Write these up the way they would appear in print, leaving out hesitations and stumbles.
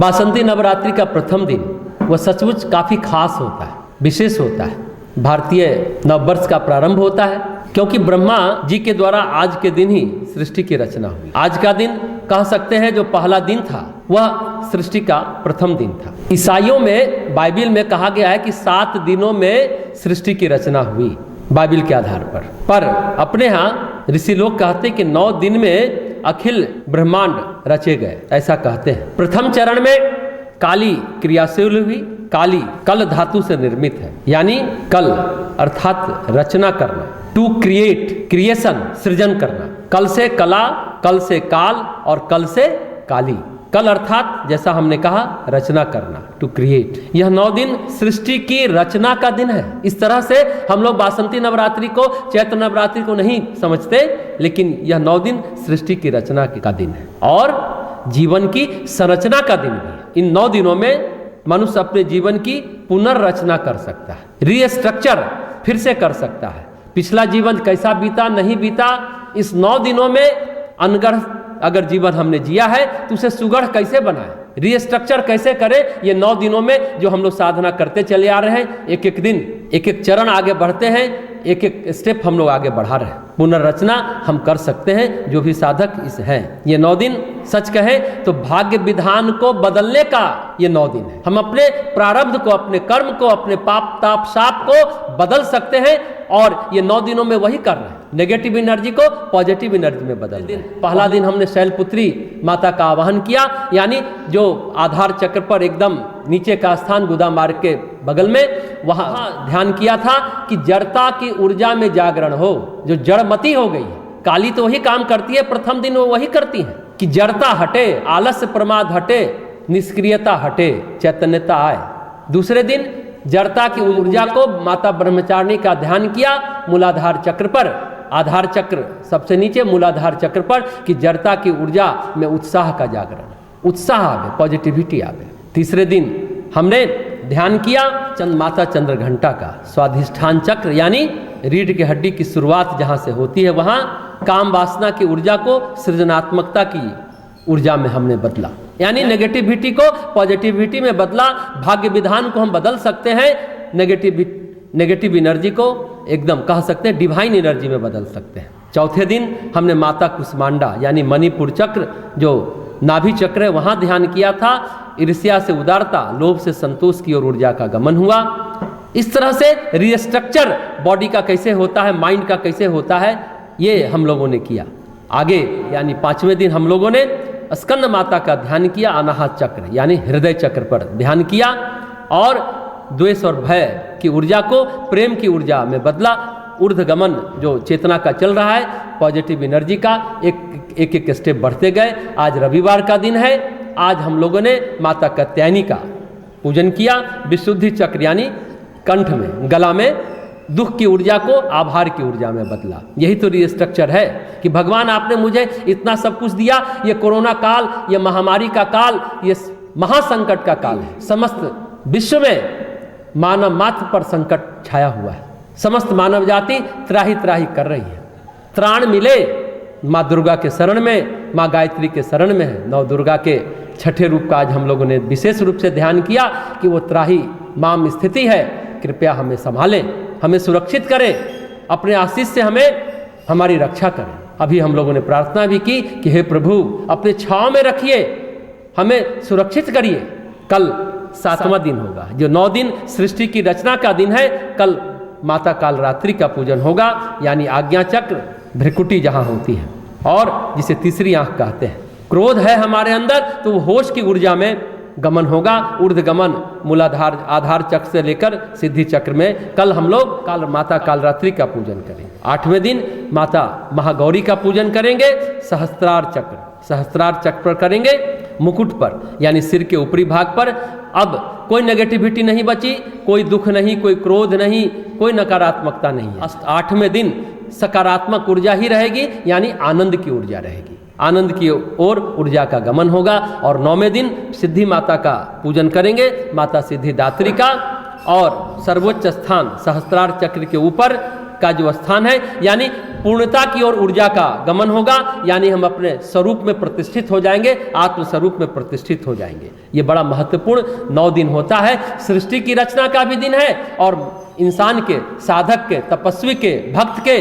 वासंती नवरात्रि का प्रथम दिन वह सचमुच काफ़ी खास होता है, विशेष होता है। भारतीय नववर्ष का प्रारंभ होता है क्योंकि ब्रह्मा जी के द्वारा आज के दिन ही सृष्टि की रचना हुई। आज का दिन कह सकते हैं जो पहला दिन था वह सृष्टि का प्रथम दिन था। ईसाइयों में बाइबिल में कहा गया है कि 7 दिनों में सृष्टि की रचना हुई बाइबिल के आधार पर अपने यहाँ ऋषि लोग कहते हैं कि 9 दिन में अखिल ब्रह्मांड रचे गए, ऐसा कहते हैं। प्रथम चरण में काली क्रियाशील हुई। काली कल धातु से निर्मित है, यानी कल अर्थात रचना करना, टू क्रिएट, क्रिएशन, सृजन करना। कल से कला, कल से काल और कल से काली। कल अर्थात जैसा हमने कहा रचना करना, टू क्रिएट। यह 9 दिन सृष्टि की रचना का दिन है। इस तरह से हम लोग वासंती नवरात्रि को, चैत्र नवरात्रि को नहीं समझते, लेकिन यह 9 दिन सृष्टि की रचना का दिन है और जीवन की संरचना का दिन भी है। इन 9 दिनों में मनुष्य अपने जीवन की पुनर्रचना कर सकता है, रीस्ट्रक्चर फिर से कर सकता है। पिछला जीवन कैसा बीता, नहीं बीता, इस 9 दिनों में अनगढ़ अगर जीवन हमने जिया है तो उसे सुगढ़ कैसे बनाए, रीस्ट्रक्चर कैसे करें, ये 9 दिनों में जो हम लोग साधना करते चले आ रहे हैं, एक एक दिन एक एक चरण आगे बढ़ते हैं, एक एक स्टेप हम लोग आगे बढ़ा रहे हैं। पुनर्रचना हम कर सकते हैं जो भी साधक इस हैं। ये 9 दिन सच कहें तो भाग्य विधान को बदलने का ये 9 दिन है। हम अपने प्रारब्ध को, अपने कर्म को, अपने पाप ताप शाप को बदल सकते हैं और ये 9 दिनों में वही कर रहे हैं। नेगेटिव एनर्जी को पॉजिटिव एनर्जी में बदल दें। पहला दिन हमने शैलपुत्री माता का आवाहन किया, यानी जो आधार चक्र पर एकदम नीचे का स्थान गुदा मार्ग के बगल में, वहाँ ध्यान किया था कि जड़ता की ऊर्जा में जागरण हो, जो जड़मती हो गई है। काली तो वही काम करती है, प्रथम दिन वो वही करती है कि जड़ता हटे, आलस्य प्रमाद हटे, निष्क्रियता हटे, चैतन्यता आए। दूसरे दिन जड़ता की ऊर्जा को माता ब्रह्मचारिणी का ध्यान किया मूलाधार चक्र पर, आधार चक्र सबसे नीचे, मूलाधार चक्र पर, कि जड़ता की ऊर्जा में उत्साह का जागरण, उत्साह आवे, पॉजिटिविटी आवे। तीसरे दिन हमने ध्यान किया माता चंद्रघंटा का, स्वाधिष्ठान चक्र, यानी रीढ़ की हड्डी की शुरुआत जहाँ से होती है वहाँ काम वासना की ऊर्जा को सृजनात्मकता की ऊर्जा में हमने बदला, यानी नेगेटिविटी को पॉजिटिविटी में बदला। भाग्य विधान को हम बदल सकते हैं, नेगेटिव एनर्जी को एकदम कह सकते हैं डिवाइन एनर्जी में बदल सकते हैं। चौथे दिन हमने माता कुष्मांडा यानी मणिपुर चक्र, जो नाभि चक्र है, वहाँ ध्यान किया था। ईर्ष्या से उदारता, लोभ से संतोष की ओर ऊर्जा का गमन हुआ। इस तरह से रीस्ट्रक्चर बॉडी का कैसे होता है, माइंड का कैसे होता है, ये हम लोगों ने किया। आगे यानी 5वें दिन हम लोगों ने स्कंद माता का ध्यान किया, अनाहत चक्र यानी हृदय चक्र पर ध्यान किया और द्वेष और भय की ऊर्जा को प्रेम की ऊर्जा में बदला। ऊर्ध्वगमन जो चेतना का चल रहा है, पॉजिटिव एनर्जी का, एक एक स्टेप बढ़ते गए। आज रविवार का दिन है। आज हम लोगों ने माता कात्यायनी का पूजन किया। विशुद्धि चक्र यानी कंठ में, गला में दुख की ऊर्जा को आभार की ऊर्जा में बदला। यही तो रीस्ट्रक्चर है कि भगवान आपने मुझे इतना सब कुछ दिया। ये कोरोना काल, ये महामारी का काल, ये महासंकट का काल है। समस्त विश्व में मानव मात्र पर संकट छाया हुआ है। समस्त मानव जाति त्राही त्राही कर रही है। त्राण मिले माँ दुर्गा के शरण में, माँ गायत्री के शरण में है। 9 दुर्गा के 6ठे रूप का आज हम लोगों ने विशेष रूप से ध्यान किया कि वो त्राही माम स्थिति है। कृपया हमें संभालें, हमें सुरक्षित करें, अपने आशीष से हमें हमारी रक्षा करें। अभी हम लोगों ने प्रार्थना भी की कि हे प्रभु अपने छांव में रखिए, हमें सुरक्षित करिए। कल 7वां दिन होगा, जो 9 दिन सृष्टि की रचना का दिन है। कल माता कालरात्रि का पूजन होगा, यानी आज्ञा चक्र भ्रिकुटी जहाँ होती है और जिसे तीसरी आंख कहते हैं। क्रोध है हमारे अंदर तो वो होश की ऊर्जा में गमन होगा। ऊर्ध्वगमन मूलाधार आधार चक्र से लेकर सिद्धि चक्र में कल हम लोग माता कालरात्रि का पूजन करेंगे। 8वें दिन माता महागौरी का पूजन करेंगे। सहस्त्रार चक्र पर करेंगे, मुकुट पर यानी सिर के ऊपरी भाग पर। अब कोई नेगेटिविटी नहीं बची, कोई दुख नहीं, कोई क्रोध नहीं, कोई नकारात्मकता नहीं है। 8वें दिन सकारात्मक ऊर्जा ही रहेगी, यानी आनंद की ऊर्जा रहेगी। आनंद की ओर ऊर्जा का गमन होगा। और 9वें दिन सिद्धि माता का पूजन करेंगे, माता सिद्धिदात्री का। और सर्वोच्च स्थान सहस्त्रार चक्र के ऊपर का जो स्थान है, यानी पूर्णता की ओर ऊर्जा का गमन होगा, यानी हम अपने स्वरूप में प्रतिष्ठित हो जाएंगे, आत्म स्वरूप में प्रतिष्ठित हो जाएंगे। ये बड़ा महत्वपूर्ण 9 दिन होता है। सृष्टि की रचना का भी दिन है और इंसान के, साधक के, तपस्वी के, भक्त के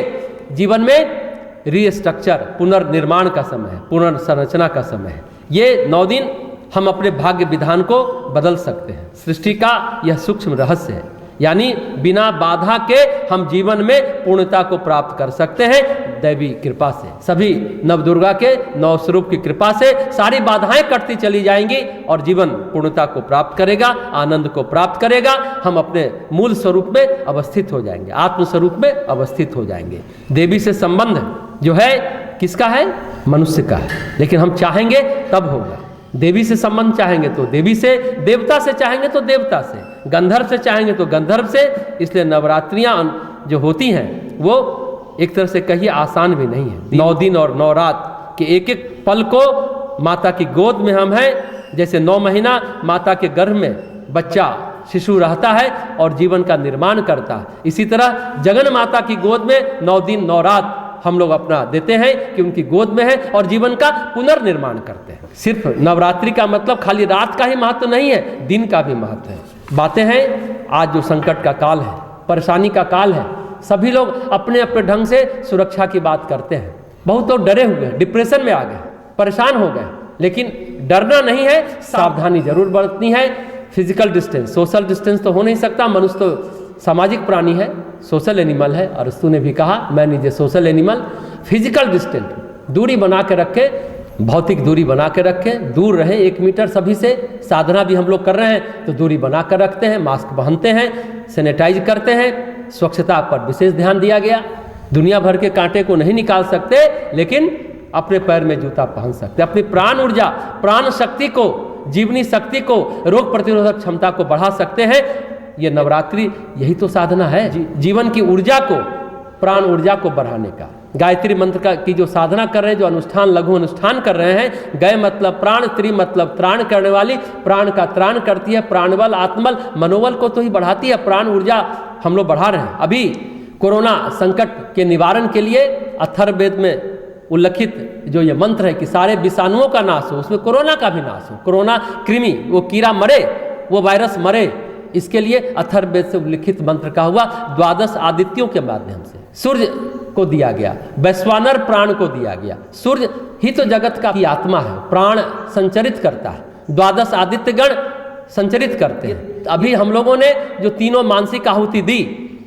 जीवन में रीस्ट्रक्चर, पुनर्निर्माण का समय है, पुनर्संरचना का समय है। ये 9 दिन हम अपने भाग्य विधान को बदल सकते हैं। सृष्टि का यह सूक्ष्म रहस्य है, यानी बिना बाधा के हम जीवन में पूर्णता को प्राप्त कर सकते हैं दैवी कृपा से। सभी नवदुर्गा के 9 स्वरूप की कृपा से सारी बाधाएं कटती चली जाएंगी और जीवन पूर्णता को प्राप्त करेगा, आनंद को प्राप्त करेगा। हम अपने मूल स्वरूप में अवस्थित हो जाएंगे, आत्म स्वरूप में अवस्थित हो जाएंगे। देवी से संबंध जो है किसका है? मनुष्य का है, लेकिन हम चाहेंगे तब होगा। देवी से संबंध चाहेंगे तो देवी से, देवता से चाहेंगे तो देवता से, गंधर्व से चाहेंगे तो गंधर्व से। इसलिए नवरात्रियां जो होती हैं वो एक तरह से कहिए आसान भी नहीं है। 9 दिन और 9 रात के एक एक पल को माता की गोद में हम हैं। जैसे 9 महीना माता के गर्भ में बच्चा, शिशु रहता है और जीवन का निर्माण करता है, इसी तरह जगन माता की गोद में 9 दिन 9 रात हम लोग अपना देते हैं कि उनकी गोद में है और जीवन का पुनर्निर्माण करते हैं। सिर्फ नवरात्रि का मतलब खाली रात का ही महत्व नहीं है, दिन का भी महत्व है। बातें हैं, आज जो संकट का काल है, परेशानी का काल है, सभी लोग अपने अपने ढंग से सुरक्षा की बात करते हैं। बहुत लोग डरे हुए हैं, डिप्रेशन में आ गए, परेशान हो गए, लेकिन डरना नहीं है, सावधानी जरूर बरतनी है। फिजिकल डिस्टेंस, सोशल डिस्टेंस तो हो नहीं सकता, मनुष्य तो सामाजिक प्राणी है, सोशल एनिमल है। अरस्तु ने भी कहा man is a social animal. Physical distance, दूरी बना के रखे, भौतिक दूरी बना के रखें, दूर रहे 1 मीटर सभी से। साधना भी हम लोग कर रहे हैं तो दूरी बना कर रखते हैं, मास्क पहनते हैं, सैनिटाइज करते हैं, स्वच्छता पर विशेष ध्यान दिया गया। दुनिया भर के कांटे को नहीं निकाल सकते, लेकिन अपने पैर में जूता पहन सकते। अपनी प्राण ऊर्जा, प्राण शक्ति को, जीवनी शक्ति को, रोग प्रतिरोधक क्षमता को बढ़ा सकते हैं। ये नवरात्रि यही तो साधना है, जीवन की ऊर्जा को, प्राण ऊर्जा को बढ़ाने का। गायत्री मंत्र का की जो साधना कर रहे हैं, जो अनुष्ठान, लघु अनुष्ठान कर रहे हैं, गय मतलब प्राण, त्री मतलब त्राण करने वाली, प्राण का त्राण करती है, प्राणबल, आत्मबल, मनोबल को तो ही बढ़ाती है। प्राण ऊर्जा हम लोग बढ़ा रहे हैं। अभी कोरोना संकट के निवारण के लिए अथर्ववेद में उल्लिखित जो ये मंत्र है कि सारे विषाणुओं का नाश हो, उसमें कोरोना का भी नाश हो, कोरोना कृमि, वो कीड़ा मरे, वो वायरस मरे, इसके लिए अथर्ववेद से उल्लिखित मंत्र का हुआ। 12 आदित्यों के माध्यम से सूर्य को दिया गया, वैश्वानर प्राण को दिया गया। सूर्य ही तो जगत का ही आत्मा है, प्राण संचरित करता है, 12 आदित्य गण संचरित करते हैं। अभी हम लोगों ने जो तीनों मानसिक आहुति दी,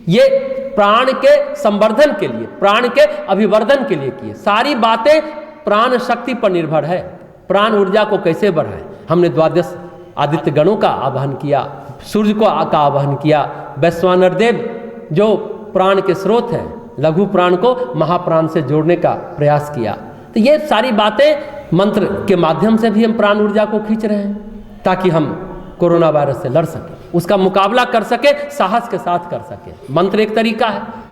ये प्राण के संवर्धन के लिए, प्राण के अभिवर्धन के लिए किए। सारी बातें प्राण शक्ति पर निर्भर है। प्राण ऊर्जा को कैसे बढ़ाएं? हमने 12 आदित्य गणों का आवाहन किया, सूर्य को का आवाहन किया, वैश्वानर देव जो प्राण के स्रोत हैं, लघु प्राण को महाप्राण से जोड़ने का प्रयास किया। तो ये सारी बातें मंत्र के माध्यम से भी हम प्राण ऊर्जा को खींच रहे हैं, ताकि हम कोरोना वायरस से लड़ सकें, उसका मुकाबला कर सके, साहस के साथ कर सके। मंत्र एक तरीका है।